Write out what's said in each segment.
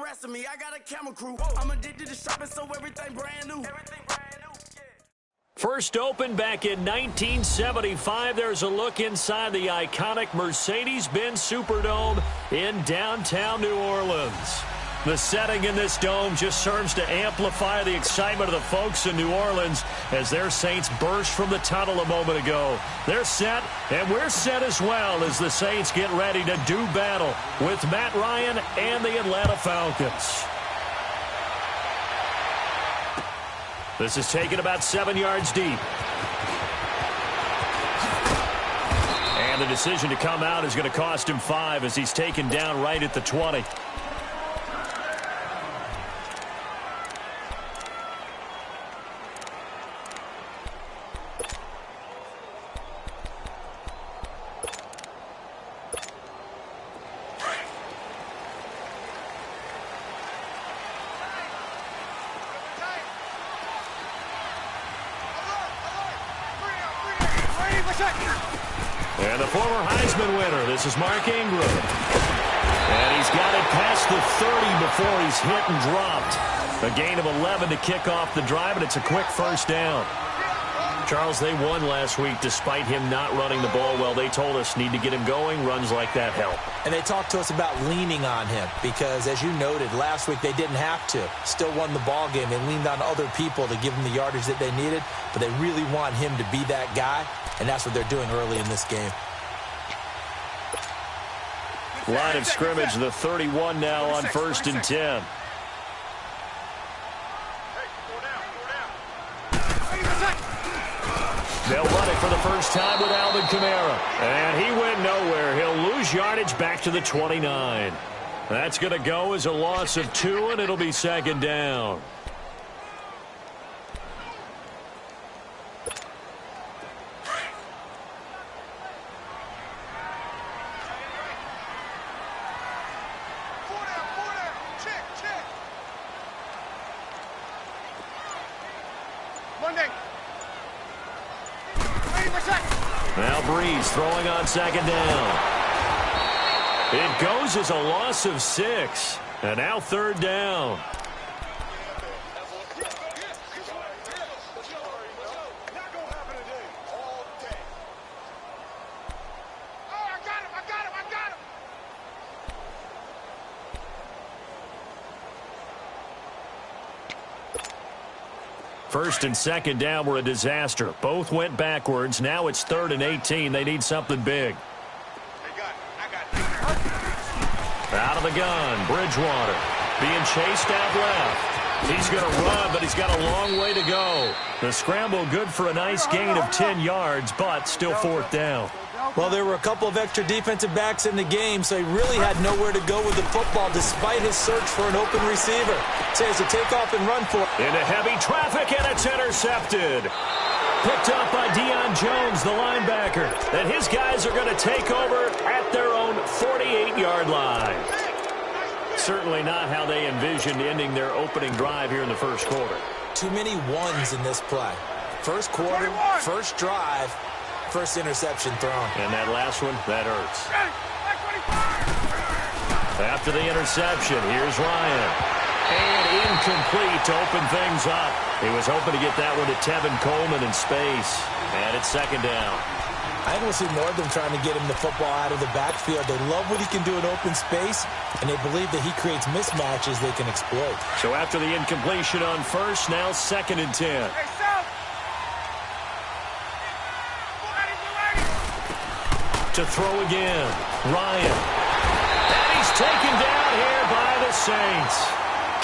rest of me. I got a camera crew. I'm addicted to shopping, so everything brand new. First opened back in 1975. There's a look inside the iconic Mercedes-Benz Superdome in downtown New Orleans. The setting in this dome just serves to amplify the excitement of the folks in New Orleans as their Saints burst from the tunnel a moment ago. They're set, and we're set as well as the Saints get ready to do battle with Matt Ryan and the Atlanta Falcons. This is taken about 7 yards deep. And the decision to come out is going to cost him 5 as he's taken down right at the 20. And the former Heisman winner, this is Mark Ingram. And he's got it past the 30 before he's hit and dropped. A gain of 11 to kick off the drive, and it's a quick first down. Charles, they won last week despite him not running the ball well. They told us need to get him going. Runs like that help. And they talked to us about leaning on him because, as you noted, last week they didn't have to. Still won the ball game. They leaned on other people to give them the yardage that they needed, but they really want him to be that guy, and that's what they're doing early in this game. Line of scrimmage, the 31 now on 1st and 10. They'll run it for the first time with Alvin Kamara. And he went nowhere. He'll lose yardage back to the 29. That's going to go as a loss of 2, and it'll be 2nd down. Now Breeze throwing on 2nd down. It goes as a loss of 6. And now 3rd down. First and 2nd down were a disaster. Both went backwards. Now it's 3rd and 18. They need something big. Out of the gun, Bridgewater being chased out left. He's going to run, but he's got a long way to go. The scramble good for a nice gain of 10 yards, but still 4th down. Well, there were a couple of extra defensive backs in the game, so he really had nowhere to go with the football despite his search for an open receiver. So he has to take off and run for it. Into heavy traffic, and it's intercepted. Picked up by Deion Jones, the linebacker. And his guys are going to take over at their own 48-yard line. Certainly not how they envisioned ending their opening drive here in the first quarter. Too many ones in this play. First quarter, first drive, first interception thrown. And that last one, that hurts. After the interception, here's Ryan. And incomplete to open things up. He was hoping to get that one to Tevin Coleman in space. And it's 2nd down. I think we'll see more of them trying to get him the football out of the backfield. They love what he can do in open space, and they believe that he creates mismatches they can exploit. So after the incompletion on first, now 2nd and 10. To throw again, Ryan. And he's taken down here by the Saints.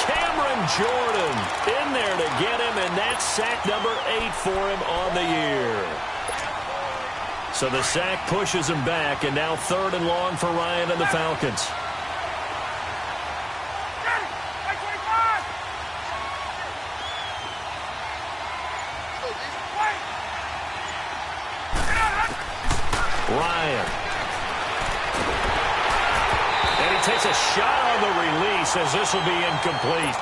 Cameron Jordan in there to get him, and that's sack number 8 for him on the year. So the sack pushes him back, and now 3rd and long for Ryan and the Falcons. Ryan. And he takes a shot on the release as this will be incomplete.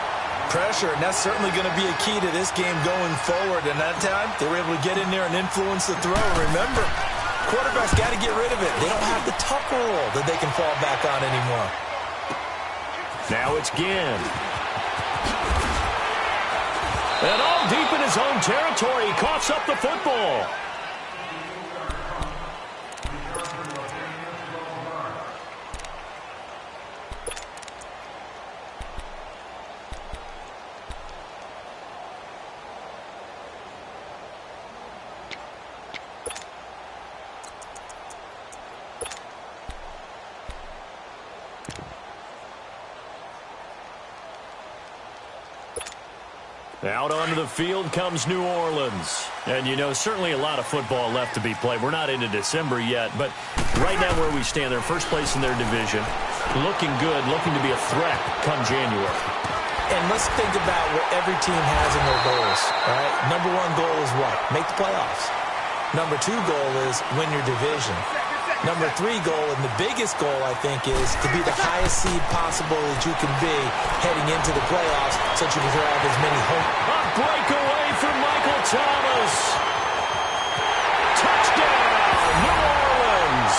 Pressure, and that's certainly going to be a key to this game going forward. And that time, they were able to get in there and influence the throw. Remember, quarterbacks got to get rid of it. They don't have the tuck roll that they can fall back on anymore. Now it's Ginn. And all deep in his own territory, he coughs up the football. Out onto the field comes New Orleans. And, you know, certainly a lot of football left to be played. We're not into December yet, but right now where we stand, they're first place in their division. Looking good, looking to be a threat come January. And let's think about what every team has in their goals, all right? Number one goal is what? Make the playoffs. Number two goal is win your division. Number three goal, and the biggest goal, I think, is to be the highest seed possible that you can be heading into the playoffs so that you can grab as many home. A breakaway from Michael Thomas. Touchdown, New Orleans.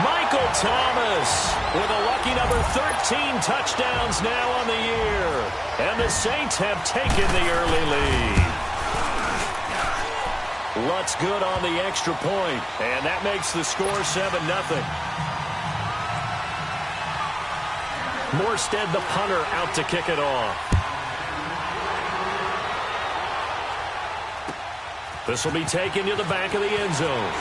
Michael Thomas with a lucky number 13 touchdowns now on the year. And the Saints have taken the early lead. Lutz good on the extra point, and that makes the score 7-0. Morstead, the punter, out to kick it off. This will be taken to the back of the end zone.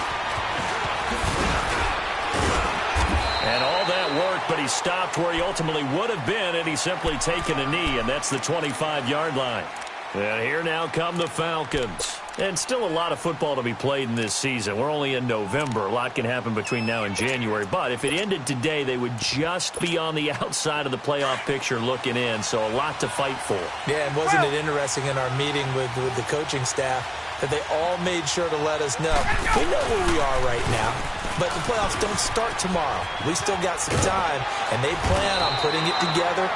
And all that work, but he stopped where he ultimately would have been, and he's simply taken a knee, and that's the 25-yard line. And here now come the Falcons. And still a lot of football to be played in this season. We're only in November. A lot can happen between now and January. But if it ended today, they would just be on the outside of the playoff picture looking in. So a lot to fight for. Yeah, and wasn't it interesting in our meeting with the coaching staff that they all made sure to let us know, we know where we are right now, but the playoffs don't start tomorrow. We still got some time, and they plan on putting it together,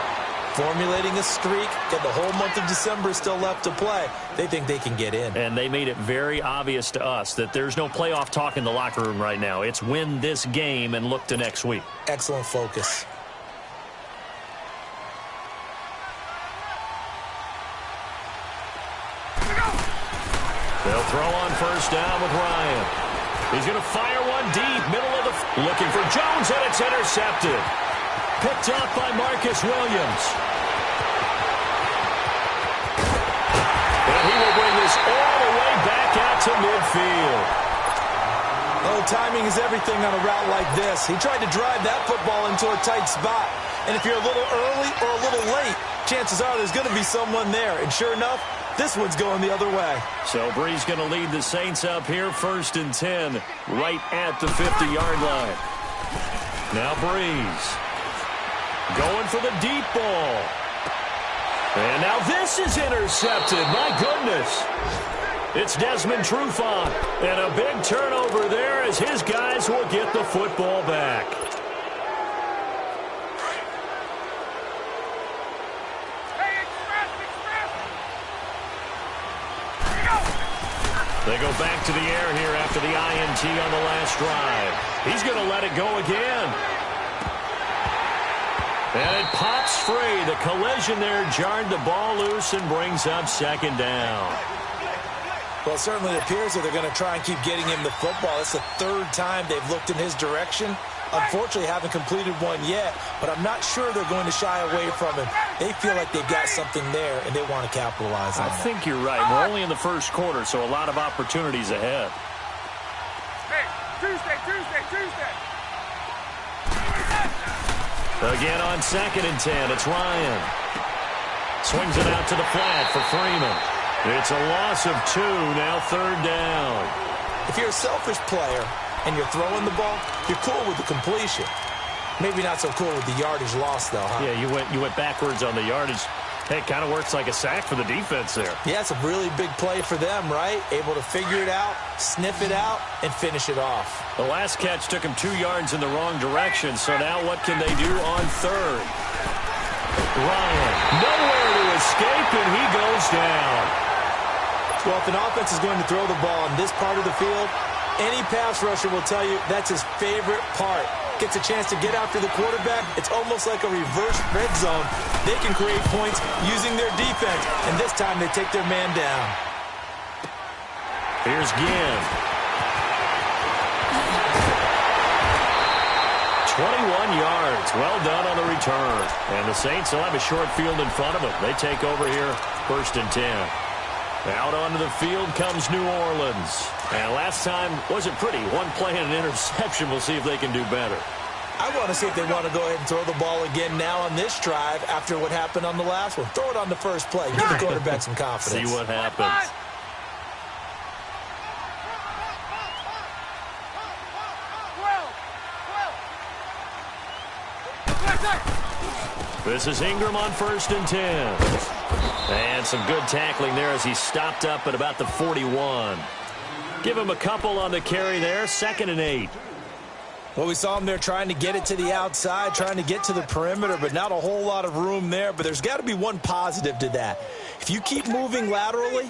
formulating a streak, and the whole month of December is still left to play. They think they can get in. And they made it very obvious to us that there's no playoff talk in the locker room right now. It's win this game and look to next week. Excellent focus. They'll throw on first down with Ryan. He's going to fire one deep, middle of the... Looking for Jones, and it's intercepted. Picked up by Marcus Williams. And he will bring this all the way back out to midfield. Oh, timing is everything on a route like this. He tried to drive that football into a tight spot. And if you're a little early or a little late, chances are there's going to be someone there. And sure enough, this one's going the other way. So Bree's going to lead the Saints up here, 1st and 10, right at the 50-yard line. Now Breeze going for the deep ball. And now this is intercepted. My goodness. It's Desmond Trufant. And a big turnover there as his guys will get the football back. They go back to the air here after the INT on the last drive. He's going to let it go again. And it pops free. The collision there jarred the ball loose and brings up 2nd down. Well, it certainly appears that they're going to try and keep getting him the football. It's the 3rd time they've looked in his direction. Unfortunately, haven't completed one yet, but I'm not sure they're going to shy away from him. They feel like they've got something there, and they want to capitalize on it. I think you're right. We're only in the 1st quarter, so a lot of opportunities ahead. Hey, Tuesday. Again on 2nd and 10, it's Ryan. Swings it out to the flat for Freeman. It's a loss of 2, now 3rd down. If you're a selfish player and you're throwing the ball, you're cool with the completion. Maybe not so cool with the yardage loss, though, huh? Yeah, you went backwards on the yardage. Hey, it kind of works like a sack for the defense there. Yeah, it's a really big play for them, right? Able to figure it out, sniff it out, and finish it off. The last catch took him 2 yards in the wrong direction, so now what can they do on 3rd? Ryan, nowhere to escape, and he goes down. Well, if an offense is going to throw the ball in this part of the field, any pass rusher will tell you that's his favorite part. gets a chance to get after the quarterback, it's almost like a reverse red zone. They can create points using their defense, and this time they take their man down. Here's Ginn. 21 yards. Well done on the return. And the Saints will have a short field in front of them. They take over here, 1st and 10. Out onto the field comes New Orleans. And last time wasn't pretty. One play and an interception. We'll see if they can do better. I want to see if they want to go ahead and throw the ball again now on this drive after what happened on the last one. Throw it on the first play. Give the quarterback some confidence. See what happens. This is Ingram on 1st and 10. And some good tackling there as he stopped up at about the 41. Give him a couple on the carry there. 2nd and 8. Well, we saw him there trying to get it to the outside, trying to get to the perimeter, but not a whole lot of room there. But there's got to be one positive to that. If you keep moving laterally,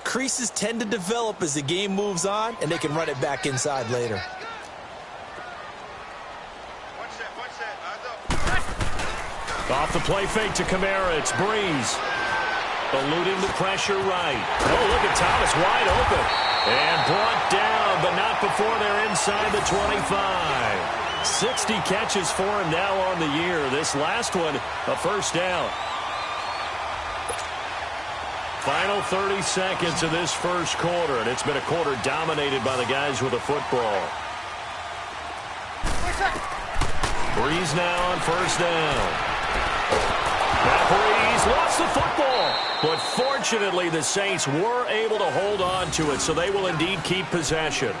creases tend to develop as the game moves on, and they can run it back inside later. Off the play fake to Kamara. It's Breeze. Eluding the pressure right. Oh, look at Thomas wide open. And brought down, but not before they're inside the 25. 60 catches for him now on the year. This last one, a 1st down. Final 30 seconds of this 1st quarter, and it's been a quarter dominated by the guys with the football. Breeze now on 1st down. Breeze lost the football, but fortunately the Saints were able to hold on to it, so they will indeed keep possession.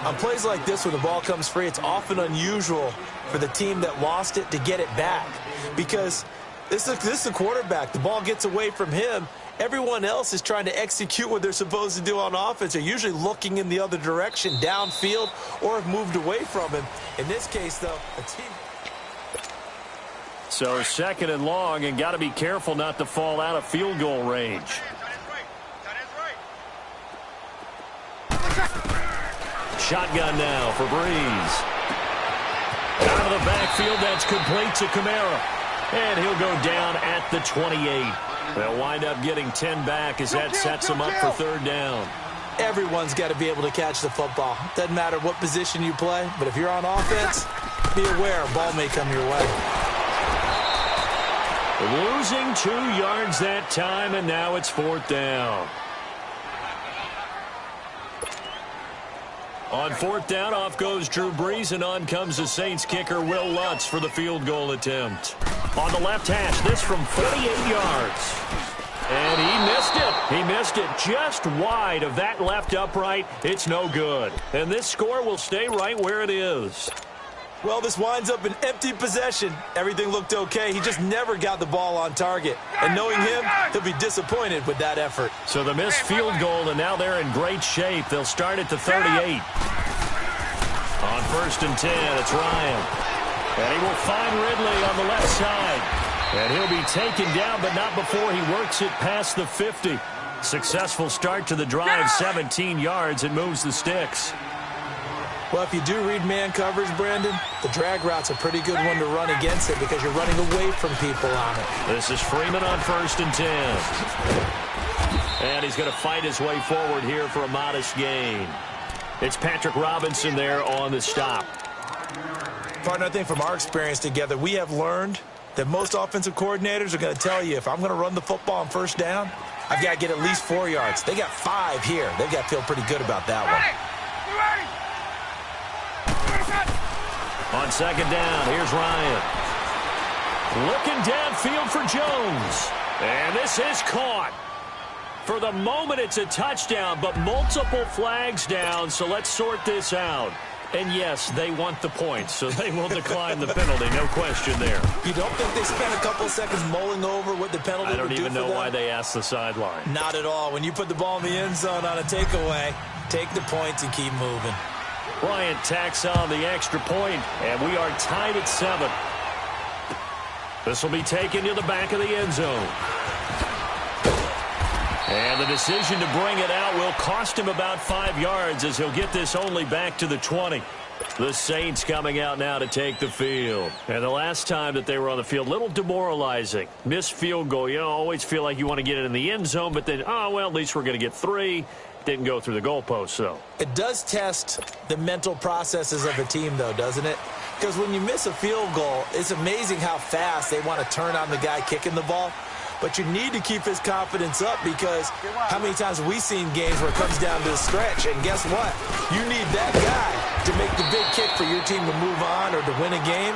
On plays like this where the ball comes free, it's often unusual for the team that lost it to get it back because this is a quarterback. The ball gets away from him. Everyone else is trying to execute what they're supposed to do on offense. They're usually looking in the other direction, downfield, or have moved away from him. In this case, though, a team... So 2nd and long, and got to be careful not to fall out of field goal range. Shotgun now for Breeze. Out of the backfield, that's complete to Kamara. And he'll go down at the 28. They'll wind up getting 10 back as that sets them up for 3rd down. Everyone's got to be able to catch the football. Doesn't matter what position you play, but if you're on offense, be aware a ball may come your way. Losing 2 yards that time, and now it's 4th down. On 4th down, off goes Drew Brees, and on comes the Saints kicker, Will Lutz, for the field goal attempt. On the left hash, this from 48 yards. And he missed it. He missed it just wide of that left upright. It's no good. And this score will stay right where it is. Well, this winds up an empty possession. Everything looked okay. He just never got the ball on target. And knowing him, he'll be disappointed with that effort. So the missed field goal, and now they're in great shape. They'll start at the 38. On 1st and 10, it's Ryan. And he will find Ridley on the left side. And he'll be taken down, but not before he works it past the 50. Successful start to the drive, 17 yards. It moves the sticks. Well, if you do read man coverage, Brandon, the drag route's a pretty good one to run against it because you're running away from people on it. This is Freeman on 1st and 10. And he's going to fight his way forward here for a modest gain. It's Patrick Robinson there on the stop. Partner, I think from our experience together, we have learned that most offensive coordinators are going to tell you, if I'm going to run the football on 1st down, I've got to get at least 4 yards. They got 5 here. They've got to feel pretty good about that one. On 2nd down, here's Ryan. Looking downfield for Jones. And this is caught. For the moment, it's a touchdown, but multiple flags down, so let's sort this out. And yes, they want the points, so they will decline the penalty, no question there. You don't think they spent a couple seconds mulling over what the penalty would do for them? I don't even know why they asked the sideline. Not at all. When you put the ball in the end zone on a takeaway, take the points and keep moving. Bryant tacks on the extra point, and we are tied at 7. This will be taken to the back of the end zone. And the decision to bring it out will cost him about 5 yards as he'll get this only back to the 20. The Saints coming out now to take the field. And the last time that they were on the field, a little demoralizing. Missed field goal. You know, always feel like you want to get it in the end zone, but then, oh, well, at least we're going to get 3. Didn't go through the goalpost, though. It does test the mental processes of a team, though, doesn't it? Because when you miss a field goal, it's amazing how fast they want to turn on the guy kicking the ball. But you need to keep his confidence up, because how many times have we seen games where it comes down to the stretch, and guess what? You need that guy to make the big kick for your team to move on or to win a game.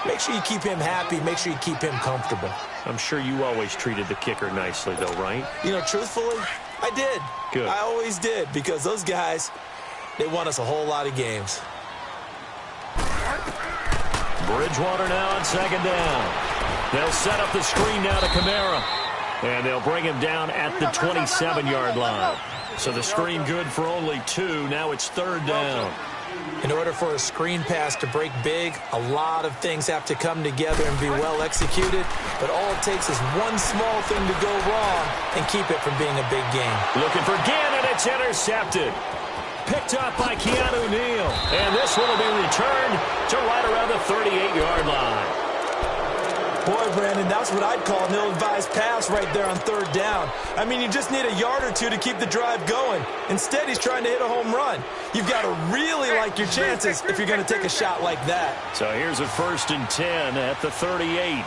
Make sure you keep him happy. Make sure you keep him comfortable. I'm sure you always treated the kicker nicely, though, right? You know, truthfully, I did. Good. I always did, because those guys, they won us a whole lot of games. Bridgewater now on second down. They'll set up the screen now to Kamara. And they'll bring him down at the 27-yard line. So the screen good for only 2. Now it's third down. In order for a screen pass to break big, a lot of things have to come together and be well executed. But all it takes is one small thing to go wrong and keep it from being a big game. Looking for Gannon. It's intercepted. Picked up by Keanu Neal. And this one will be returned to right around the 38-yard line. Boy, Brandon, that's what I'd call an ill-advised pass right there on third down. I mean, you just need a yard or 2 to keep the drive going. Instead, he's trying to hit a home run. You've got to really like your chances if you're going to take a shot like that. So here's a 1st and 10 at the 38.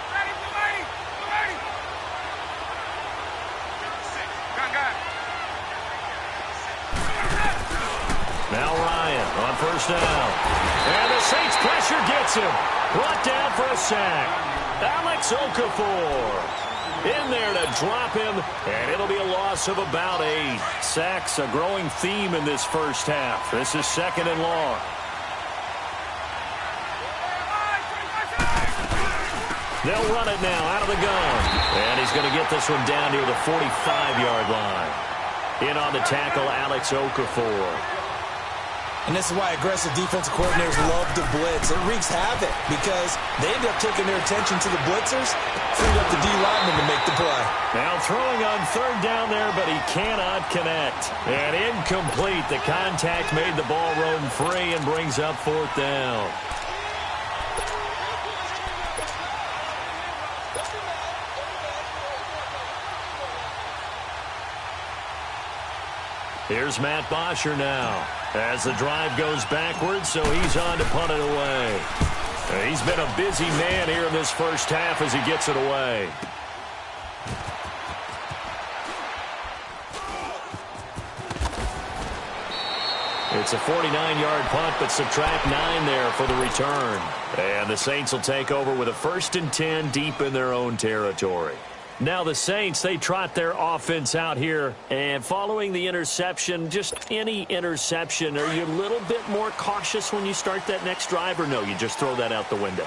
Now Ryan on 1st down. And the Saints pressure gets him. Brought down for a sack. Alex Okafor in there to drop him, and it'll be a loss of about 8. Sacks, a growing theme in this first half. This is 2nd and long. They'll run it now out of the gun. And he's going to get this one down near the 45-yard line. In on the tackle, Alex Okafor. And this is why aggressive defensive coordinators love to blitz. It wreaks havoc because they end up taking their attention to the blitzers, freed up the D-lineman to make the play. Now throwing on third down there, but he cannot connect. And incomplete. The contact made the ball roam free and brings up 4th down. Here's Matt Bosher now as the drive goes backwards, so he's on to punt it away. He's been a busy man here in this first half as he gets it away. It's a 49-yard punt, but subtract 9 there for the return. And the Saints will take over with a 1st and 10 deep in their own territory. Now the Saints, they trot their offense out here, and following the interception, just any interception, are you a little bit more cautious when you start that next drive, or no, you just throw that out the window?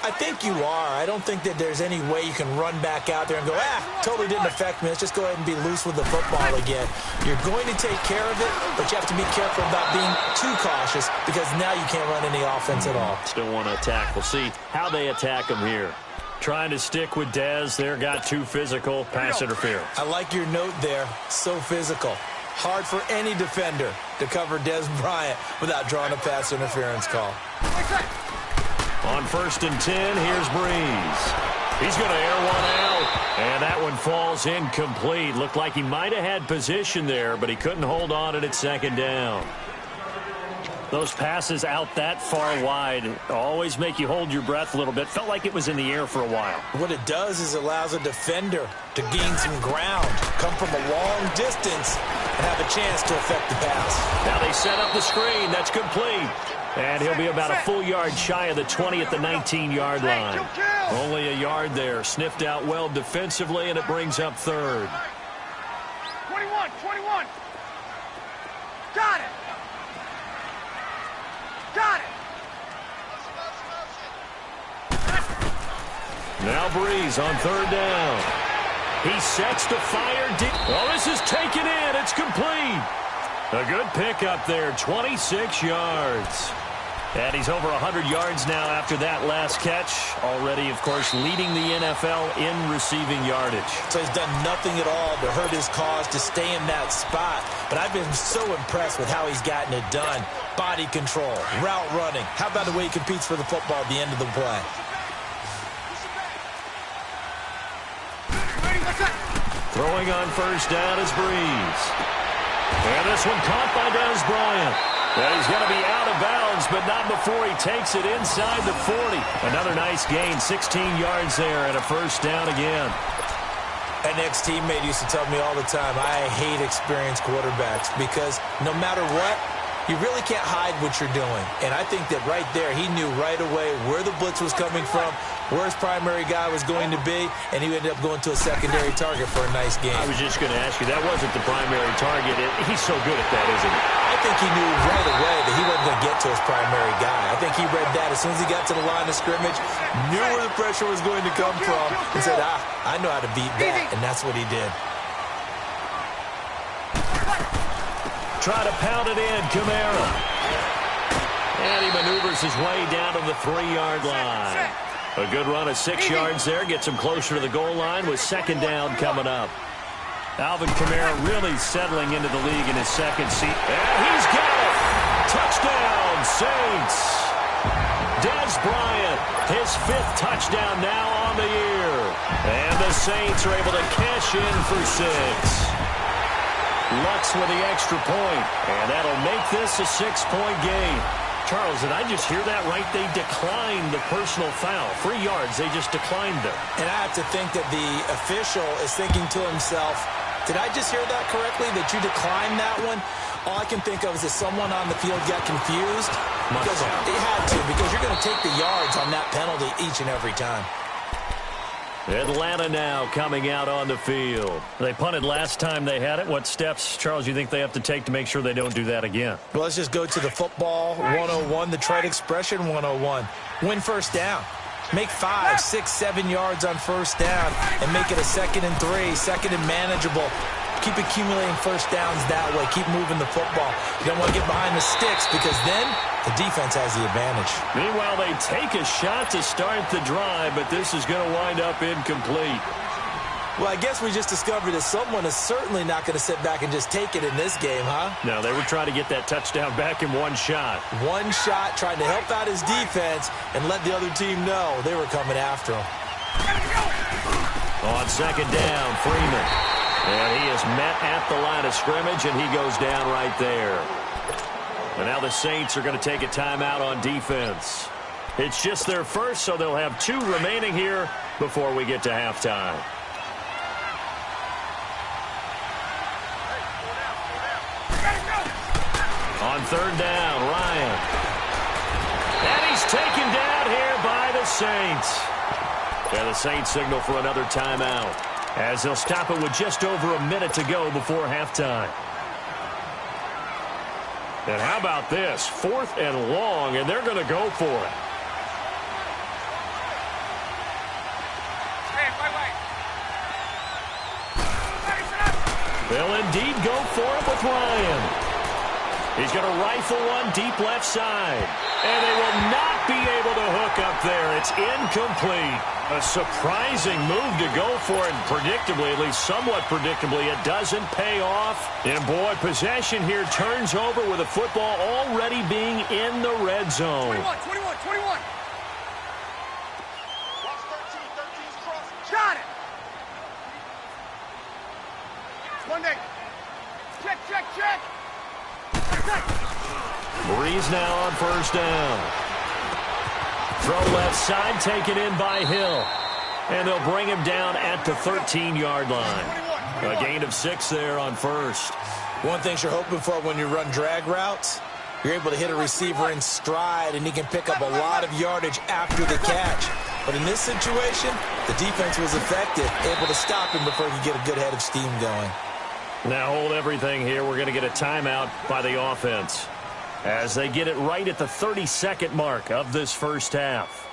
I think you are. I don't think that there's any way you can run back out there and go, totally didn't affect me. Let's just go ahead and be loose with the football again. You're going to take care of it, but you have to be careful about being too cautious because now you can't run any offense at all. Still want to attack. We'll see how they attack them here. Trying to stick with Dez. There got too physical. Pass interference. I like your note there. So physical. Hard for any defender to cover Dez Bryant without drawing a pass interference call. On 1st and 10, here's Breeze. He's going to air one out. And that one falls incomplete. Looked like he might have had position there, but he couldn't hold on it at 2nd down. Those passes out that far wide always make you hold your breath a little bit. Felt like it was in the air for a while. What it does is it allows a defender to gain some ground, come from a long distance, and have a chance to affect the pass. Now they set up the screen. That's complete. And he'll be about a full yard shy of the 20 at the 19-yard line. Only a yard there. Sniffed out well defensively, and it brings up 3rd. 21. Got it. Got it. Now Breeze on 3rd down. He sets to fire deep. Well, this is taken in. It's complete. A good pickup there, 26 yards. And he's over 100 yards now after that last catch. Already, of course, leading the NFL in receiving yardage. So he's done nothing at all to hurt his cause, to stay in that spot. But I've been so impressed with how he's gotten it done. Body control, route running. How about the way he competes for the football at the end of the play? Throwing on first down is Breeze. And this one caught by Dez Bryant. And he's going to be out of bounds, but not before he takes it inside the 40. Another nice gain, 16 yards there, and a first down again. An ex-teammate used to tell me all the time, I hate experienced quarterbacks because no matter what, you really can't hide what you're doing. And I think that right there, he knew right away where the blitz was coming from, where his primary guy was going to be, and he ended up going to a secondary target for a nice game. I was just going to ask you, that wasn't the primary target. He's so good at that, isn't he? I think he knew right away that he wasn't going to get to his primary guy. I think he read that as soon as he got to the line of scrimmage, knew where the pressure was going to come from, and said, I know how to beat that, and that's what he did. Try to pound it in, Kamara. And he maneuvers his way down to the 3-yard line. A good run of 6 yards there. Gets him closer to the goal line with second down coming up. Alvin Kamara really settling into the league in his second season. And he's got it. Touchdown, Saints. Dez Bryant, his 5th touchdown now on the year. And the Saints are able to cash in for 6. Lutz with the extra point, and that'll make this a 6-point game. Charles, did I just hear that right? They declined the personal foul. 3 yards, they just declined them. And I have to think that the official is thinking to himself, did I just hear that correctly, that you declined that one? All I can think of is that someone on the field got confused. Because it had to, because you're going to take the yards on that penalty each and every time. Atlanta now coming out on the field. They punted last time they had it. What steps, Charles, you think they have to take to make sure they don't do that again? Well, let's just go to the football 101, the trade expression 101. Win first down. Make 5, 6, 7 yards on first down and make it a 2nd and 3, 2nd and manageable. Keep accumulating first downs that way. Keep moving the football. You don't want to get behind the sticks because then the defense has the advantage. Meanwhile, they take a shot to start the drive, but this is going to wind up incomplete. Well, I guess we just discovered that someone is certainly not going to sit back and just take it in this game, huh? No, they were trying to get that touchdown back in one shot. One shot, trying to help out his defense and let the other team know they were coming after him. On second down, Freeman. And he is met at the line of scrimmage, and he goes down right there. And now the Saints are going to take a timeout on defense. It's just their first, so they'll have 2 remaining here before we get to halftime. On third down, Ryan. And he's taken down here by the Saints. And the Saints signal for another timeout, as they'll stop it with just over a minute to go before halftime. And how about this? 4th and long, and they're going to go for it. They'll indeed go for it with Ryan. He's going to rifle one deep left side. And they will not be able to hook up there. It's incomplete. A surprising move to go for it. Predictably, at least somewhat predictably, it doesn't pay off. And boy, possession here turns over with the football already being in the red zone. 21. Watch 13's cross. Got it. One day. Check. Breeze now on first down. Throw left side, taken in by Hill. And they'll bring him down at the 13-yard line. A gain of 6 there on first. One thing you're hoping for when you run drag routes, you're able to hit a receiver in stride, and he can pick up a lot of yardage after the catch. But in this situation, the defense was effective, able to stop him before he could get a good head of steam going. Now hold everything here. We're going to get a timeout by the offense as they get it right at the 30-second mark of this first half.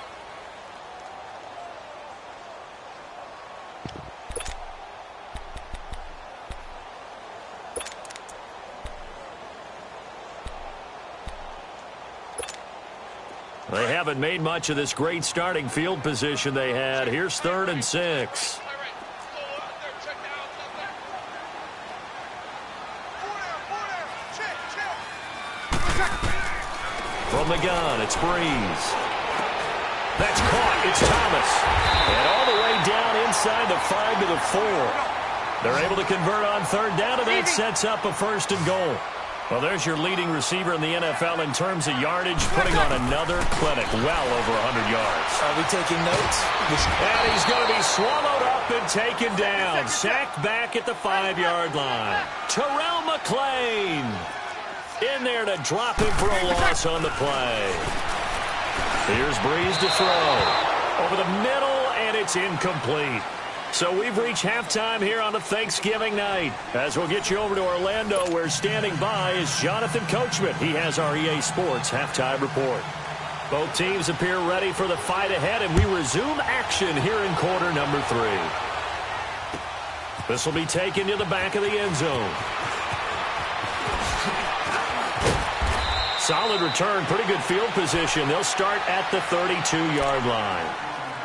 They haven't made much of this great starting field position they had. Here's 3rd and 6. From the gun, it's Breeze. That's caught. It's Thomas. And all the way down inside the 5 to the 4. They're able to convert on 3rd down, and that sets up a 1st and goal. Well, there's your leading receiver in the NFL in terms of yardage, putting on another clinic, well over 100 yards. Are we taking notes? And he's going to be swallowed up and taken down. Sacked back at the 5-yard line. Terrell McClain in there to drop him for a loss on the play. Here's Breeze to throw. Over the middle, and it's incomplete. So we've reached halftime here on a Thanksgiving night. As we'll get you over to Orlando, where standing by is Jonathan Coachman. He has our EA Sports halftime report. Both teams appear ready for the fight ahead, and we resume action here in quarter number 3. This will be taken to the back of the end zone. Solid return, pretty good field position. They'll start at the 32-yard line.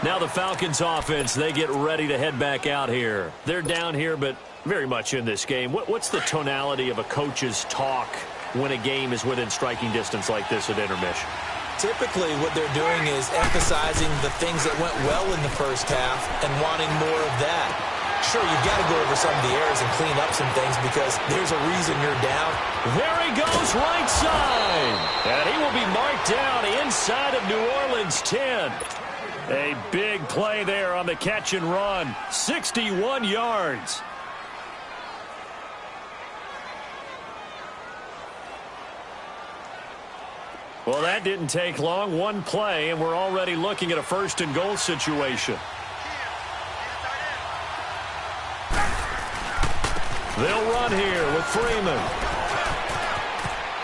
Now the Falcons offense, they get ready to head back out here. They're down here, but very much in this game. What's the tonality of a coach's talk when a game is within striking distance like this at intermission? Typically, what they're doing is emphasizing the things that went well in the first half and wanting more of that. Sure, you've got to go over some of the errors and clean up some things because there's a reason you're down. There he goes, right side. And he will be marked down inside of New Orleans 10. A big play there on the catch and run. 61 yards. Well, that didn't take long. One play, and we're already looking at a 1st and goal situation. They'll run here with Freeman.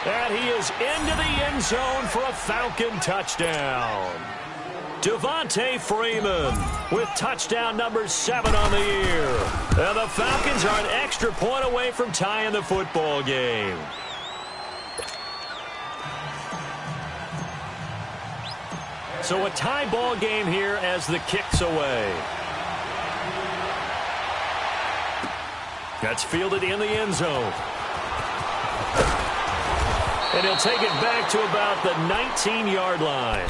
And he is into the end zone for a Falcon touchdown. Devontae Freeman with touchdown number 7 on the year. And the Falcons are an extra point away from tying the football game. So a tie ball game here as the kick's away. That's fielded in the end zone. And he'll take it back to about the 19-yard line.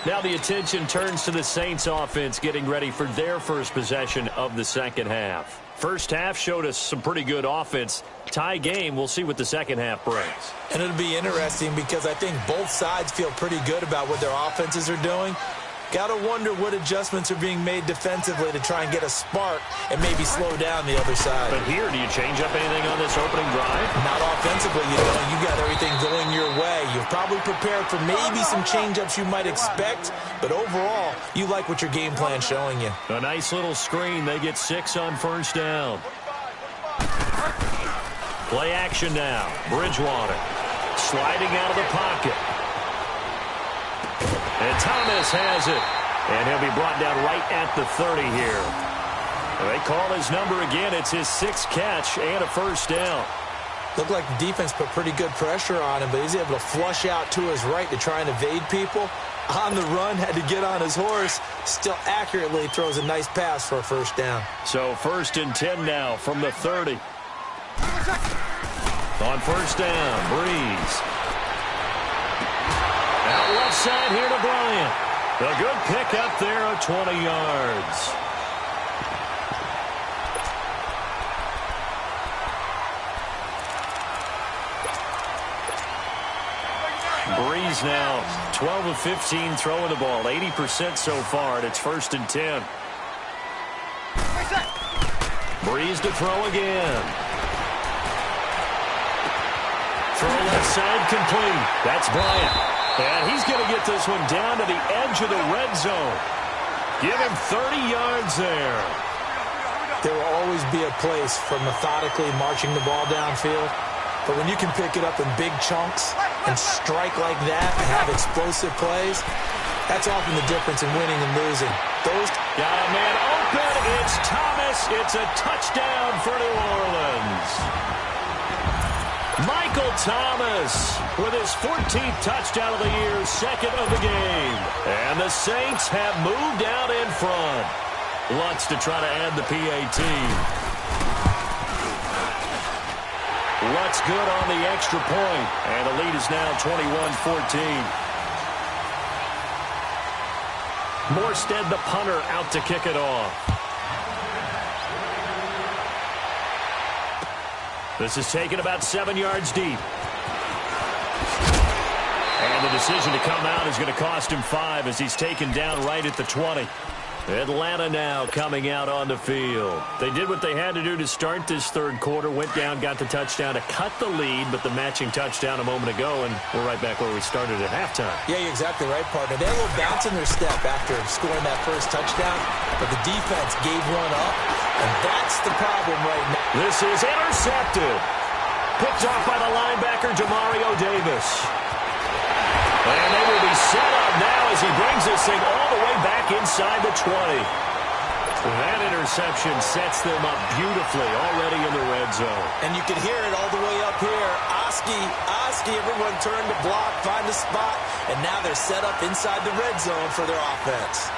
Now the attention turns to the Saints offense getting ready for their first possession of the second half. First half showed us some pretty good offense. Tie game, we'll see what the second half brings. And it'll be interesting because I think both sides feel pretty good about what their offenses are doing. Got to wonder what adjustments are being made defensively to try and get a spark and maybe slow down the other side. But here, do you change up anything on this opening drive? Not offensively, you know. You got everything going your way. You've probably prepared for maybe some change-ups you might expect, but overall, you like what your game plan's showing you. A nice little screen. They get 6 on 1st down. Play action now. Bridgewater sliding out of the pocket. And Thomas has it. And he'll be brought down right at the 30 here. And they call his number again. It's his 6th catch and a 1st down. Looked like the defense put pretty good pressure on him, but he's able to flush out to his right to try and evade people. On the run, had to get on his horse. Still accurately throws a nice pass for a 1st down. So 1st and 10 now from the 30. On 1st down, Breeze. Out left side here to Bryant. A good pick up there of 20 yards. Breeze now 12 of 15 throwing the ball, 80% so far, and it's 1st and 10. Breeze to throw again. Throw left side complete. That's Bryant. And he's going to get this one down to the edge of the red zone. Give him 30 yards there. There will always be a place for methodically marching the ball downfield. But when you can pick it up in big chunks and strike like that and have explosive plays, that's often the difference in winning and losing. Those got a man open. It's Thomas. It's a touchdown for New Orleans. Michael Thomas with his 14th touchdown of the year, second of the game. And the Saints have moved out in front. Lutz to try to add the PAT. Lutz good on the extra point. And the lead is now 21-14. Morstead, the punter, out to kick it off. This is taken about 7 yards deep. And the decision to come out is going to cost him 5 as he's taken down right at the 20. Atlanta now coming out on the field. They did what they had to do to start this third quarter. Went down, got the touchdown to cut the lead, but the matching touchdown a moment ago, and we're right back where we started at halftime. Yeah, you're exactly right, partner. They had a little bounce in their step after scoring that first touchdown, but the defense gave one up, and that's the problem right now. This is intercepted. Picked off by the linebacker, Demario Davis. And they will be set up now as he brings this thing all the way back inside the 20. That interception sets them up beautifully already in the red zone. And you can hear it all the way up here. Oski, everyone turned to block, find a spot, and now they're set up inside the red zone for their offense.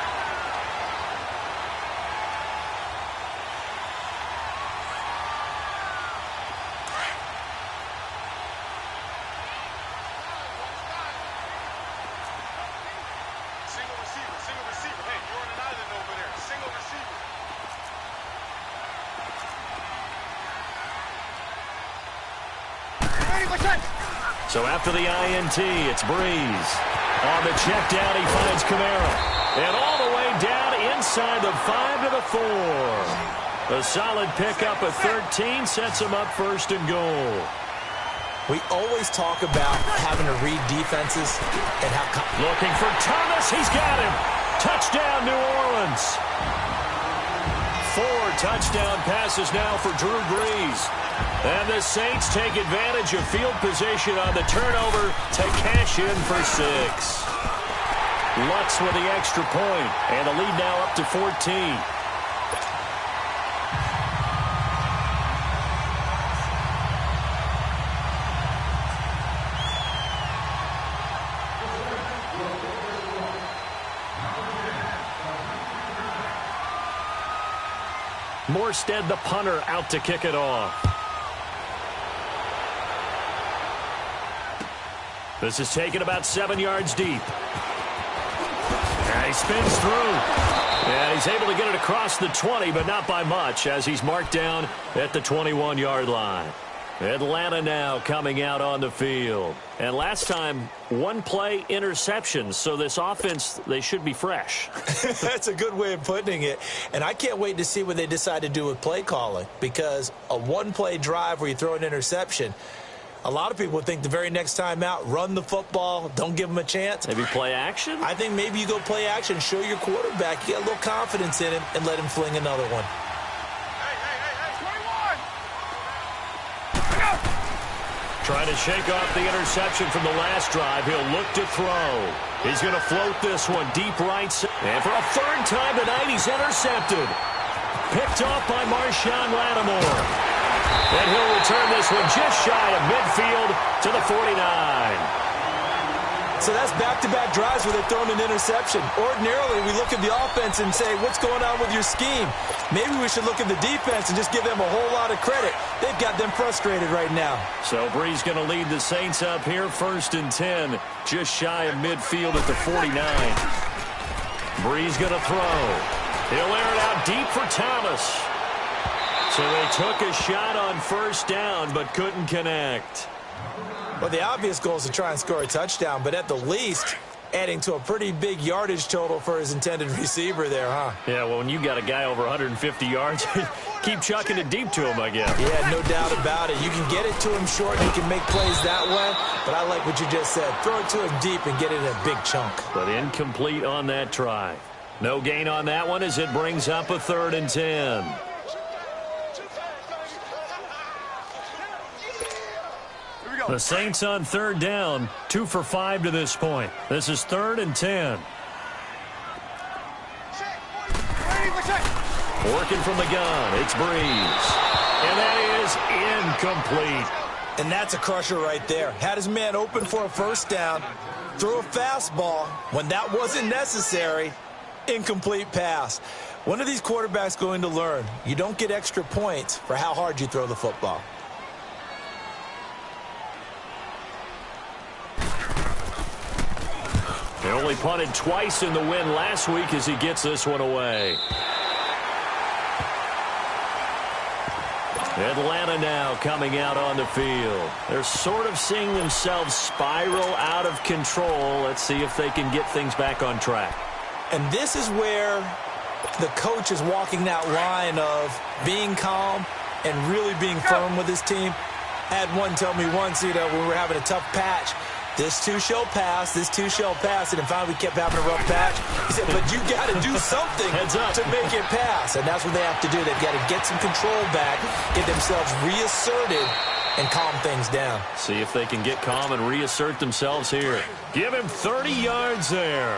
So after the INT, it's Breeze. On the check down, he finds Kamara. And all the way down inside the 5 to the 4. A solid pickup of 13 sets him up first and goal. We always talk about having to read defenses and how... Looking for Thomas. He's got him. Touchdown, New Orleans. 4 touchdown passes now for Drew Brees. And the Saints take advantage of field position on the turnover to cash in for 6. Lutz with the extra point, and the lead now up to 14. Morstead, the punter, out to kick it off. This is taken about 7 yards deep. And he spins through. And he's able to get it across the 20, but not by much, as he's marked down at the 21-yard line. Atlanta now coming out on the field. And last time, 1 play interception. So this offense, they should be fresh. That's a good way of putting it. And I can't wait to see what they decide to do with play calling. Because a 1-play drive where you throw an interception, a lot of people would think the very next time out, run the football, don't give them a chance. Maybe play action? I think maybe you go play action, show your quarterback, you get a little confidence in him, and let him fling another one. Trying to shake off the interception from the last drive. He'll look to throw. He's going to float this one deep right side. And for a third time tonight, he's intercepted. Picked off by Marshawn Lattimore. And he'll return this one just shy of midfield to the 49. So that's back-to-back drives where they're throwing an interception. Ordinarily, we look at the offense and say, what's going on with your scheme? Maybe we should look at the defense and just give them a whole lot of credit. They've got them frustrated right now. So Brees going to lead the Saints up here, 1st and 10, just shy of midfield at the 49. Brees going to throw. He'll air it out deep for Thomas. So they took a shot on first down, but couldn't connect. Well, the obvious goal is to try and score a touchdown, but at the least, adding to a pretty big yardage total for his intended receiver there, huh? Yeah, well, when you got a guy over 150 yards, keep chucking it deep to him, I guess. Yeah, no doubt about it. You can get it to him short, and he can make plays that way, but I like what you just said. Throw it to him deep and get it in a big chunk. But incomplete on that try. No gain on that one as it brings up a 3rd and 10. The Saints on 3rd down, 2 for 5 to this point. This is 3rd and 10. Working from the gun, it's Brees. And that is incomplete. And that's a crusher right there. Had his man open for a first down, threw a fastball. When that wasn't necessary, incomplete pass. When are these quarterbacks going to learn? You don't get extra points for how hard you throw the football. They only punted twice in the win last week as he gets this one away. Atlanta now coming out on the field. They're sort of seeing themselves spiral out of control. Let's see if they can get things back on track. And this is where the coach is walking that line of being calm and really being firm with his team. I had one tell me once, when we were having a tough patch, this too shall pass, this too shall pass. And then finally we kept having a rough patch. He said, but you got to do something to make it pass. And that's what they have to do. They've got to get some control back, get themselves reasserted, and calm things down. See if they can get calm and reassert themselves here. Give him 30 yards there.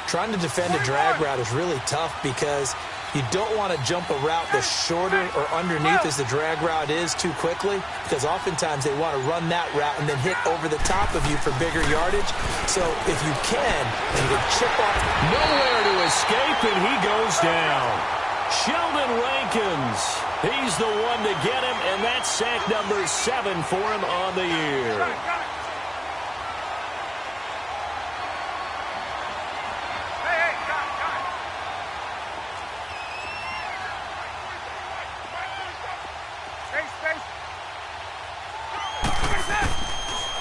Trying to defend a drag route is really tough because you don't want to jump a route that's shorter or underneath as the drag route is too quickly, because oftentimes they want to run that route and then hit over the top of you for bigger yardage. So if you can, you can chip off. Nowhere to escape, and he goes down. Sheldon Rankins, he's the one to get him, and that's sack number 7 for him on the year.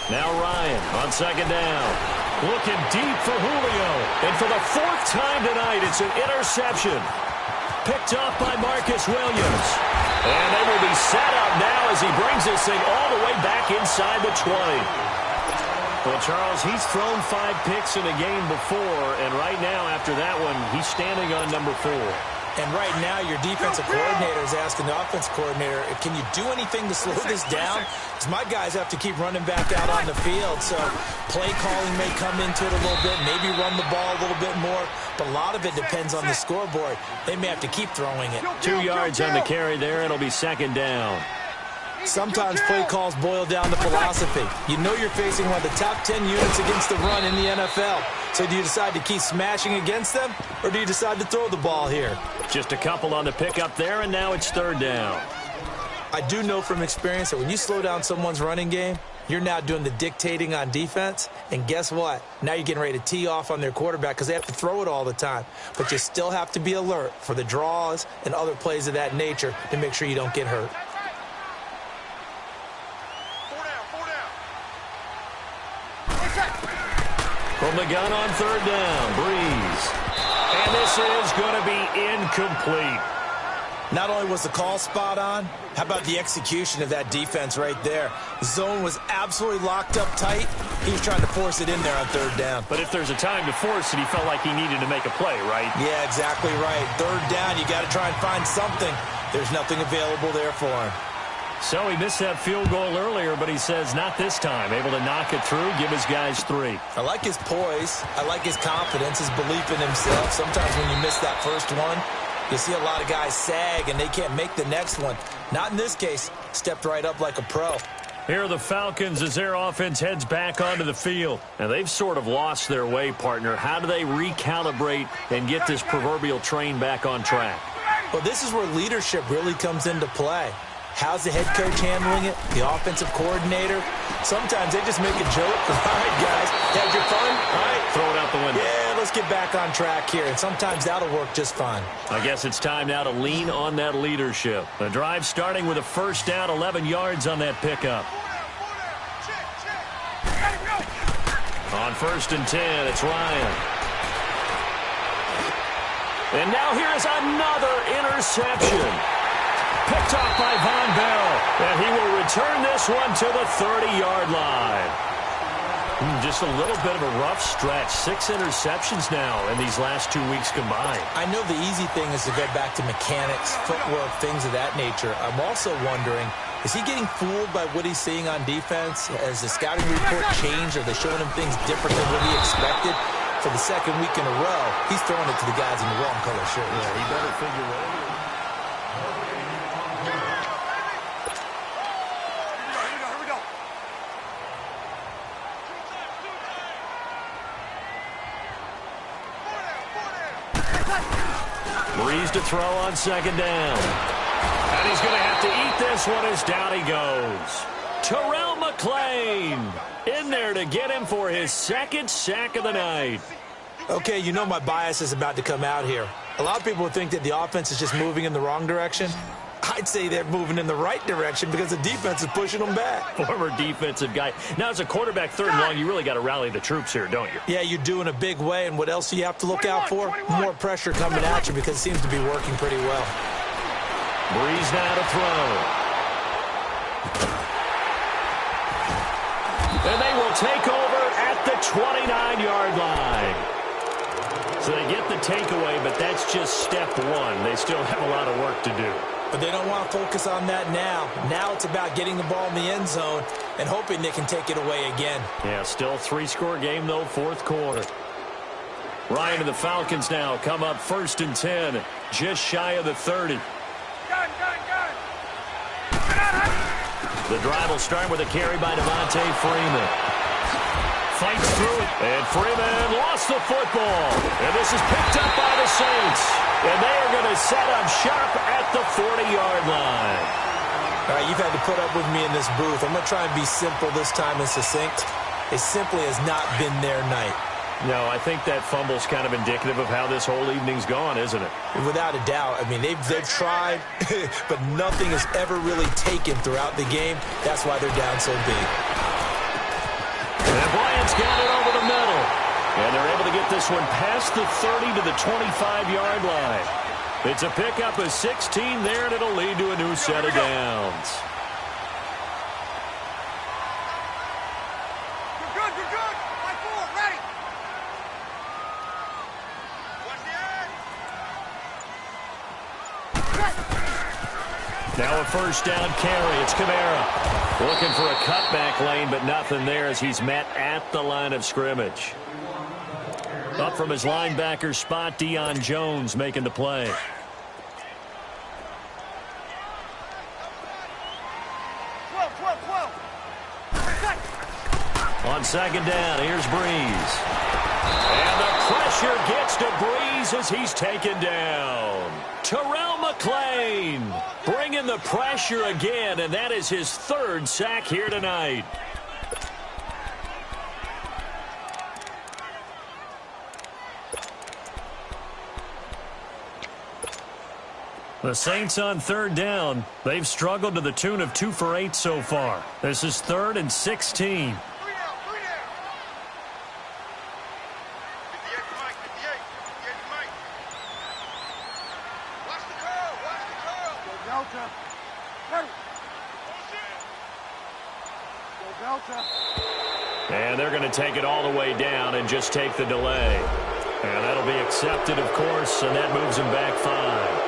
Now Ryan on second down. Looking deep for Julio. And for the 4th time tonight, it's an interception. Picked off by Marcus Williams. And they will be set up now as he brings this thing all the way back inside the 20. Well, Charles, he's thrown 5 picks in a game before, and right now after that one, he's standing on number 4. And right now, your defensive coordinator is asking the offensive coordinator, can you do anything to slow this down? Because my guys have to keep running back out on the field. So play calling may come into it a little bit, maybe run the ball a little bit more. But a lot of it depends on the scoreboard. They may have to keep throwing it. 2 yards on the carry there. It'll be second down. Sometimes play calls boil down to philosophy. You know you're facing one of the top 10 units against the run in the NFL. So do you decide to keep smashing against them, or do you decide to throw the ball here? Just a couple on the pickup there, and now it's third down. I do know from experience that when you slow down someone's running game, you're now doing the dictating on defense. And guess what? Now you're getting ready to tee off on their quarterback because they have to throw it all the time. But you still have to be alert for the draws and other plays of that nature to make sure you don't get hurt. From the gun on third down, Breeze. And this is going to be incomplete. Not only was the call spot on, how about the execution of that defense right there? The zone was absolutely locked up tight. He was trying to force it in there on third down. But if there's a time to force it, he felt like he needed to make a play, right? Yeah, exactly right. Third down, you got to try and find something. There's nothing available there for him. So he missed that field goal earlier, but he says not this time. Able to knock it through, give his guys 3. I like his poise. I like his confidence, his belief in himself. Sometimes when you miss that first one, you see a lot of guys sag and they can't make the next one. Not in this case. Stepped right up like a pro. Here are the Falcons as their offense heads back onto the field. Now, they've sort of lost their way, partner. How do they recalibrate and get this proverbial train back on track? Well, this is where leadership really comes into play. How's the head coach handling it? The offensive coordinator? Sometimes they just make a joke. All right, guys, had your fun? All right. Throw it out the window. Yeah, let's get back on track here. And sometimes that'll work just fine. I guess it's time now to lean on that leadership. The drive starting with a first down, 11 yards on that pickup. On 1st and 10, it's Ryan. And now here is another interception. Picked off by Von Bell, and he will return this one to the 30-yard line. Just a little bit of a rough stretch. 6 interceptions now in these last 2 weeks combined. I know the easy thing is to go back to mechanics, footwork, things of that nature. I'm also wondering, is he getting fooled by what he's seeing on defense? Has the scouting report changed? Are they showing him things different than what he expected? For the second week in a row, he's throwing it to the guys in the wrong color shirt. Yeah, he better figure it out. to throw on second down. And he's going to have to eat this one as down he goes. Terrell McClain in there to get him for his second sack of the night. Okay, you know my bias is about to come out here. A lot of people would think that the offense is just moving in the wrong direction. I'd say they're moving in the right direction because the defense is pushing them back. Former defensive guy. Now, as a quarterback, third and long, you really got to rally the troops here, don't you? Yeah, you do in a big way, and what else do you have to look out for? More pressure coming at you because it seems to be working pretty well. Breeze now to throw. And they will take over at the 29-yard line. So they get the takeaway, but that's just step one. They still have a lot of work to do. But they don't want to focus on that now. Now it's about getting the ball in the end zone and hoping they can take it away again. Yeah, still three-score game, though, fourth quarter. Ryan and the Falcons now come up 1st and 10, just shy of the 30. The drive will start with a carry by Devontae Freeman. Fights through it, and Freeman lost the football. And this is picked up by the Saints. And they are going to set up shop at the 40-yard line. All right, you've had to put up with me in this booth. I'm going to try and be simple this time and succinct. It simply has not been their night. No, I think that fumble's kind of indicative of how this whole evening's gone, isn't it? Without a doubt. I mean, they've tried, but nothing has ever really taken throughout the game. That's why they're down so big. And Bryant's got it over the middle. And they're able to get this one past the 30 to the 25-yard line. It's a pickup of 16 there, and it'll lead to a new set of downs. You're good. 5-4, ready. Now a first down carry. It's Kamara. Looking for a cutback lane, but nothing there as he's met at the line of scrimmage. Up from his linebacker spot, Deion Jones making the play. On second down, here's Breeze. And the pressure gets to Breeze as he's taken down. Terrell McClain bringing the pressure again, and that is his third sack here tonight. The Saints on third down. They've struggled to the tune of 2 for 8 so far. This is 3rd and 16. And they're going to take it all the way down and just take the delay. And that'll be accepted, of course, and that moves them back 5.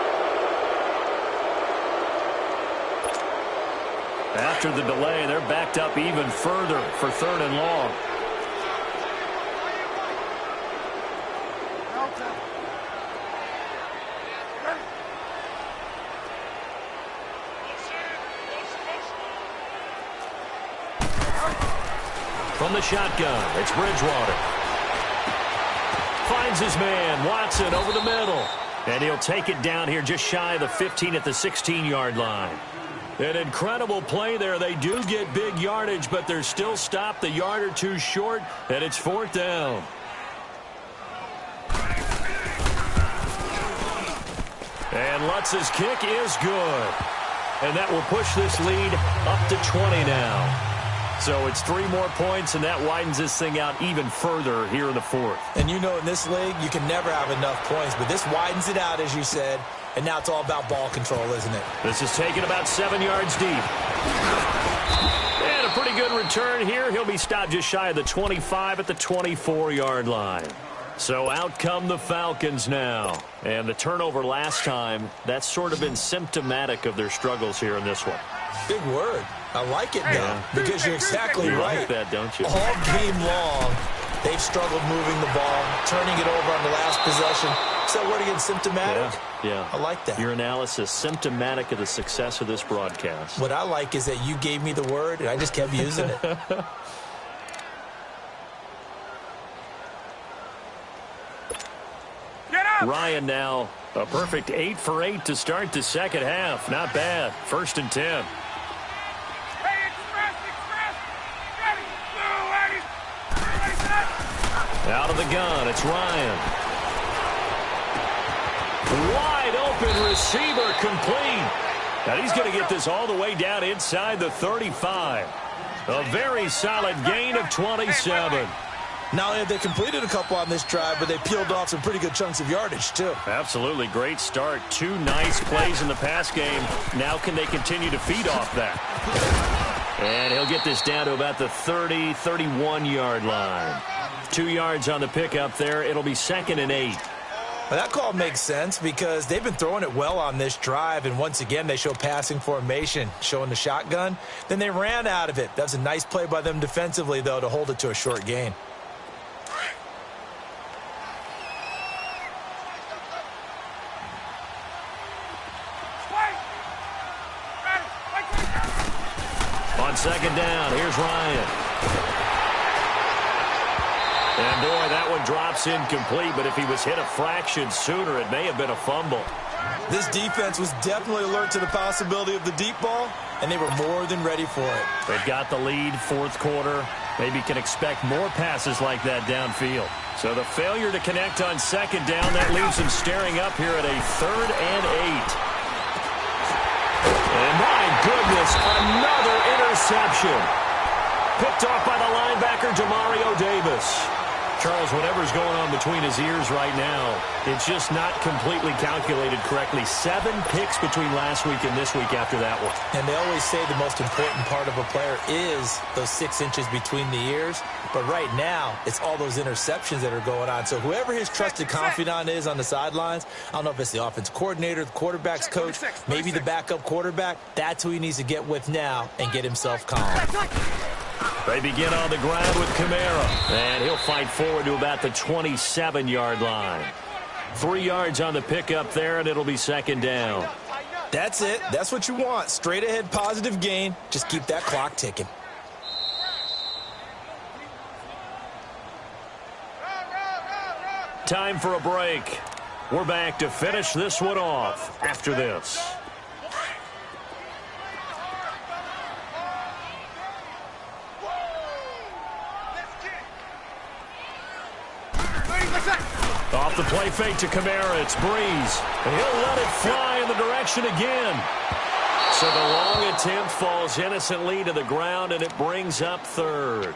After the delay, they're backed up even further for 3rd and long. From the shotgun, it's Bridgewater. Finds his man, Watson, over the middle. And he'll take it down here just shy of the 15 at the 16-yard line. An incredible play there. They do get big yardage, but they're still stopped a yard or two short, and it's 4th down. And Lutz's kick is good. And that will push this lead up to 20 now. So it's 3 more points, and that widens this thing out even further here in the 4th. And you know in this league, you can never have enough points, but this widens it out, as you said, and now it's all about ball control, isn't it? This is taken about 7 yards deep. And a pretty good return here. He'll be stopped just shy of the 25 at the 24-yard line. So out come the Falcons now. And the turnover last time, that's sort of been symptomatic of their struggles here in this one. Big word. I like it now because you're exactly right. You like that, don't you? All game long, they've struggled moving the ball, turning it over on the last possession. So word again, symptomatic? Yeah. I like that. Your analysis, symptomatic of the success of this broadcast. What I like is that you gave me the word, and I just kept using it. Ryan now A perfect 8 for 8 to start the second half. Not bad. 1st and 10. Out of the gun, it's Ryan. Wide open receiver complete. And he's going to get this all the way down inside the 35. A very solid gain of 27. Not only have they completed a couple on this drive, but they peeled off some pretty good chunks of yardage, too. Absolutely. Great start. 2 nice plays in the pass game. Now can they continue to feed off that? And he'll get this down to about the 30, 31-yard line. 2 yards on the pickup there. It'll be 2nd and 8. Well, that call makes sense because they've been throwing it well on this drive, and once again they show passing formation, showing the shotgun. Then they ran out of it. That was a nice play by them defensively, though, to hold it to a short gain. On 2nd down, here's Ryan. And boy, that one drops incomplete, but if he was hit a fraction sooner, it may have been a fumble. This defense was definitely alert to the possibility of the deep ball, and they were more than ready for it. They've got the lead, 4th quarter. Maybe can expect more passes like that downfield. So the failure to connect on 2nd down, that leaves them staring up here at a 3rd and 8. And my goodness, another interception. Picked off by the linebacker, Demario Davis. Charles, whatever's going on between his ears right now, it's just not completely calculated correctly. 7 picks between last week and this week after that one. And they always say the most important part of a player is those 6 inches between the ears. But right now, it's all those interceptions that are going on. So whoever his trusted confidant is on the sidelines, I don't know if it's the offense coordinator, the quarterback's coach, maybe the backup quarterback, that's who he needs to get with now and get himself calm. They begin on the ground with Kamara, and he'll fight forward to about the 27-yard line. 3 yards on the pickup there, and it'll be 2nd down. That's it. That's what you want. Straight ahead, positive gain. Just keep that clock ticking. Time for a break. We're back to finish this one off after this. Off the play fake to Kamara, it's Breeze. And he'll let it fly in the direction again. So the long attempt falls innocently to the ground, and it brings up 3rd.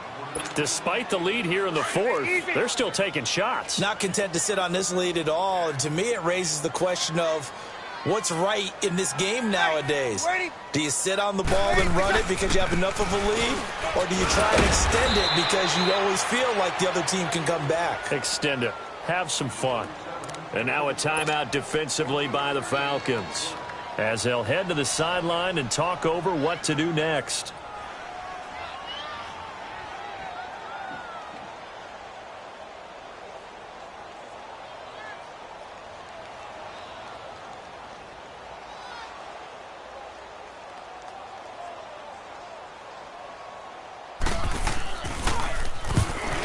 Despite the lead here in the 4th, they're still taking shots. Not content to sit on this lead at all. And to me, it raises the question of what's right in this game nowadays. Do you sit on the ball and run it because you have enough of a lead? Or do you try and extend it because you always feel like the other team can come back? Extend it. Have some fun. And now a timeout defensively by the Falcons, as they'll head to the sideline and talk over what to do next.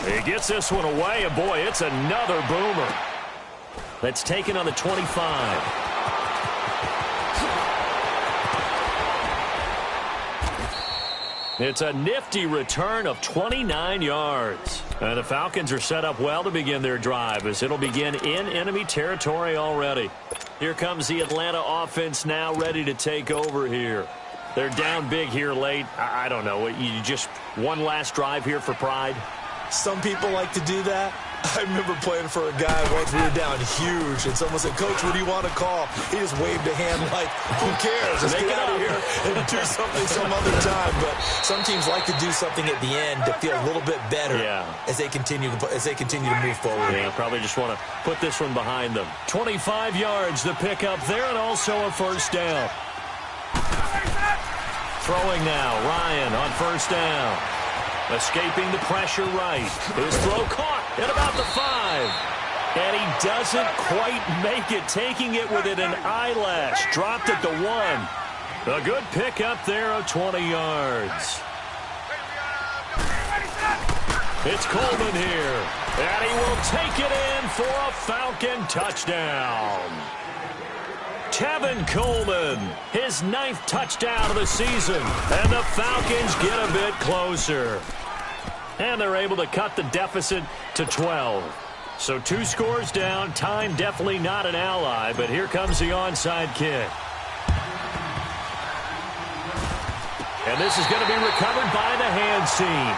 He gets this one away, and boy, it's another boomer. That's taken on the 25. It's a nifty return of 29 yards. And the Falcons are set up well to begin their drive, as it'll begin in enemy territory already. Here comes the Atlanta offense now, ready to take over here. They're down big here late. I don't know. You just one last drive here for pride? Some people like to do that. I remember playing for a guy once. We were down huge, and someone said, "Coach, what do you want to call?" He just waved a hand like, "Who cares? Let's get out of here and do something some other time." But some teams like to do something at the end to feel a little bit better as they continue to move forward. Yeah, probably just want to put this one behind them. 25 yards to pick up there, and also a 1st down. Throwing now, Ryan on 1st down. Escaping the pressure right. His throw caught at about the 5. And he doesn't quite make it, taking it within an eyelash. Dropped at the 1. A good pick up there of 20 yards. It's Coleman here. And he will take it in for a Falcon touchdown. Tevin Coleman, his 9th touchdown of the season. And the Falcons get a bit closer. And they're able to cut the deficit to 12. So 2 scores down. Time definitely not an ally, but here comes the onside kick. And this is going to be recovered by the hands team.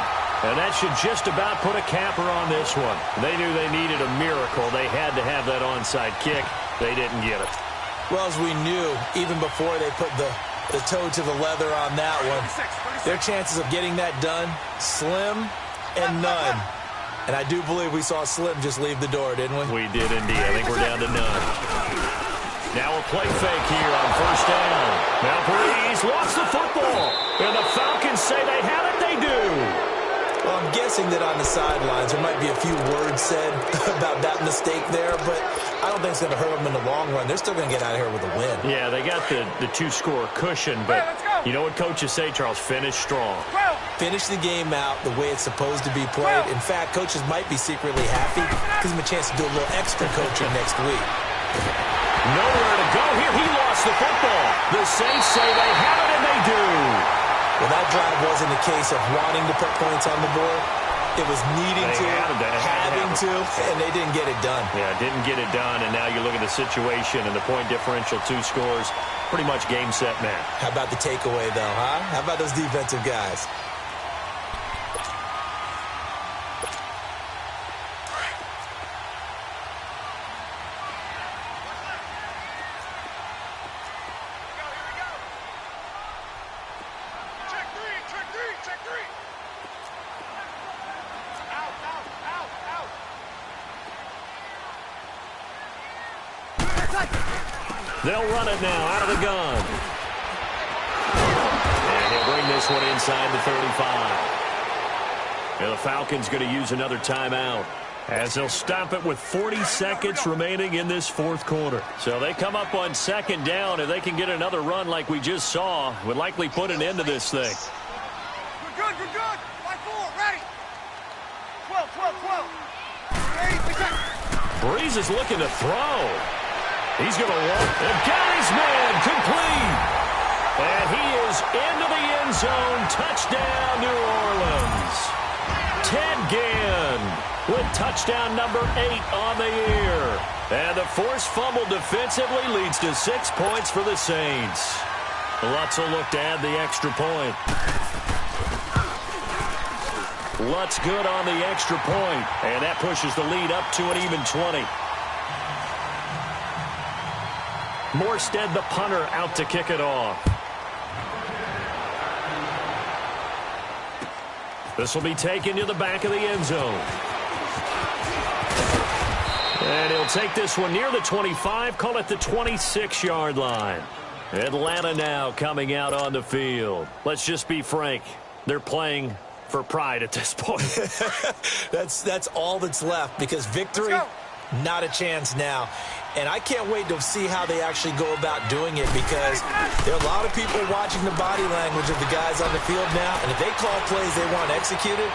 And that should just about put a capper on this one. They knew they needed a miracle. They had to have that onside kick. They didn't get it. Well, as we knew, even before they put the toe to the leather on that one, their chances of getting that done, slim and none. And I do believe we saw Slim just leave the door, didn't we? We did indeed. I think we're down to none. Now a play fake here on first down. Now Breeze lost the football. And the Falcons say they have it. They do. Well, I'm guessing that on the sidelines there might be a few words said about that mistake there, but I don't think it's going to hurt them in the long run. They're still going to get out of here with a win. Yeah, they got the 2-score cushion, but you know what coaches say, Charles? Finish strong. Finish the game out the way it's supposed to be played. In fact, coaches might be secretly happy. Gives them a chance to do a little extra coaching next week. Nowhere to go here. He lost the football. The Saints say they have it, and they do. Well, that drive wasn't a case of wanting to put points on the board. It was needing to, having to, and they didn't get it done. Yeah, didn't get it done, and now you look at the situation and the point differential, 2 scores, pretty much game, set, match. How about the takeaway, though, huh? How about those defensive guys? They'll run it now out of the gun. And he'll bring this one inside the 35. And the Falcons going to use another timeout as they'll stop it with 40 seconds remaining in this 4th quarter. So they come up on 2nd down, and they can get another run like we just saw. Would likely put an end to this thing. We're good, we're good. 5-4, ready. 12. Breeze is looking to throw. He's going to walk, and got his man complete. And he is into the end zone. Touchdown, New Orleans. Ted Ginn with touchdown number 8 on the year. And the forced fumble defensively leads to 6 points for the Saints. Lutz will look to add the extra point. Lutz good on the extra point, and that pushes the lead up to an even 20. Morstead, the punter, out to kick it off. This will be taken to the back of the end zone. And he'll take this one near the 25, call it the 26-yard line. Atlanta now coming out on the field. Let's just be frank. They're playing for pride at this point. That's all that's left, because victory, not a chance now. And I can't wait to see how they actually go about doing it, because there are a lot of people watching the body language of the guys on the field now. And if they call plays they want executed,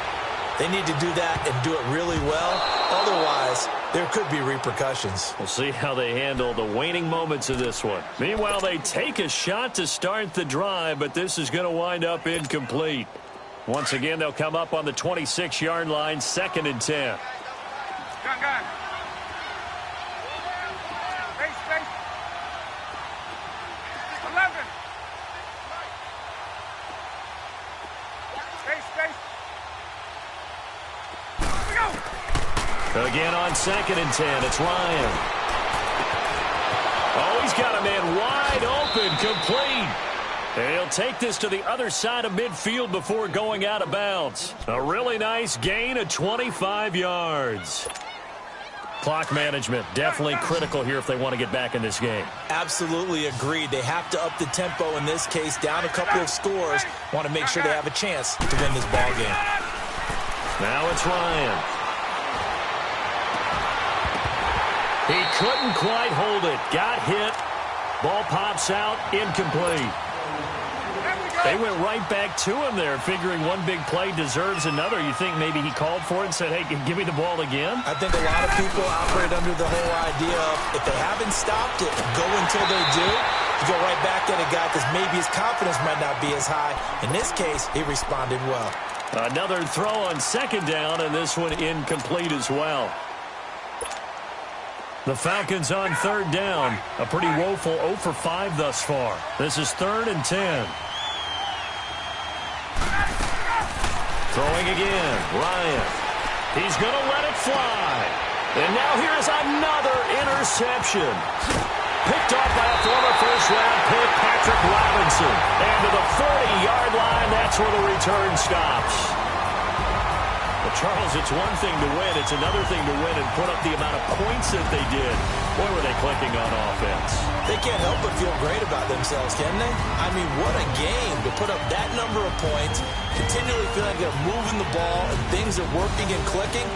they need to do that and do it really well. Otherwise, there could be repercussions. We'll see how they handle the waning moments of this one. Meanwhile, they take a shot to start the drive, but this is going to wind up incomplete. Once again, they'll come up on the 26-yard line, 2nd and 10. Gun. Space. 11. Space. Here we go. Again on 2nd and 10, it's Ryan. Oh, he's got a man wide open, complete. And he'll take this to the other side of midfield before going out of bounds. A really nice gain of 25 yards. Clock management definitely critical here if they want to get back in this game. Absolutely agreed. They have to up the tempo in this case, down a couple of scores. Want to make sure they have a chance to win this ball game. Now it's Ryan. He couldn't quite hold it. Got hit. Ball pops out. Incomplete. They went right back to him there, figuring one big play deserves another. You think maybe he called for it and said, hey, give me the ball again? I think a lot of people operate under the whole idea of if they haven't stopped it, go until they do. You go right back at a guy because maybe his confidence might not be as high. In this case, he responded well. Another throw on second down, and this one incomplete as well. The Falcons on third down. A pretty woeful 0 for 5 thus far. This is 3rd and 10. Throwing again. Ryan. He's going to let it fly. And now here's another interception. Picked off by a former first-round pick, Patrick Robinson. And to the 40-yard line, that's where the return stops. Well, Charles, it's one thing to win. It's another thing to win and put up the amount of points that they did. Boy, were they clicking on offense. They can't help but feel great about themselves, can they? I mean, what a game to put up that number of points, continually feel like they're moving the ball and things are working and clicking.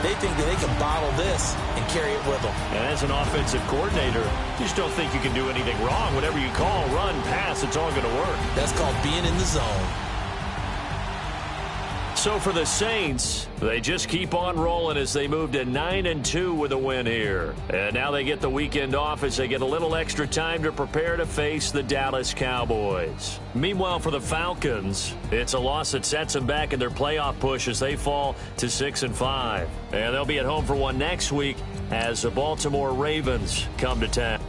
They think that they can bottle this and carry it with them. And as an offensive coordinator, you just don't think you can do anything wrong. Whatever you call, run, pass, it's all going to work. That's called being in the zone. So for the Saints, they just keep on rolling as they move to 9-2 with a win here. And now they get the weekend off as they get a little extra time to prepare to face the Dallas Cowboys. Meanwhile, for the Falcons, it's a loss that sets them back in their playoff push as they fall to 6-5. And they'll be at home for one next week as the Baltimore Ravens come to town.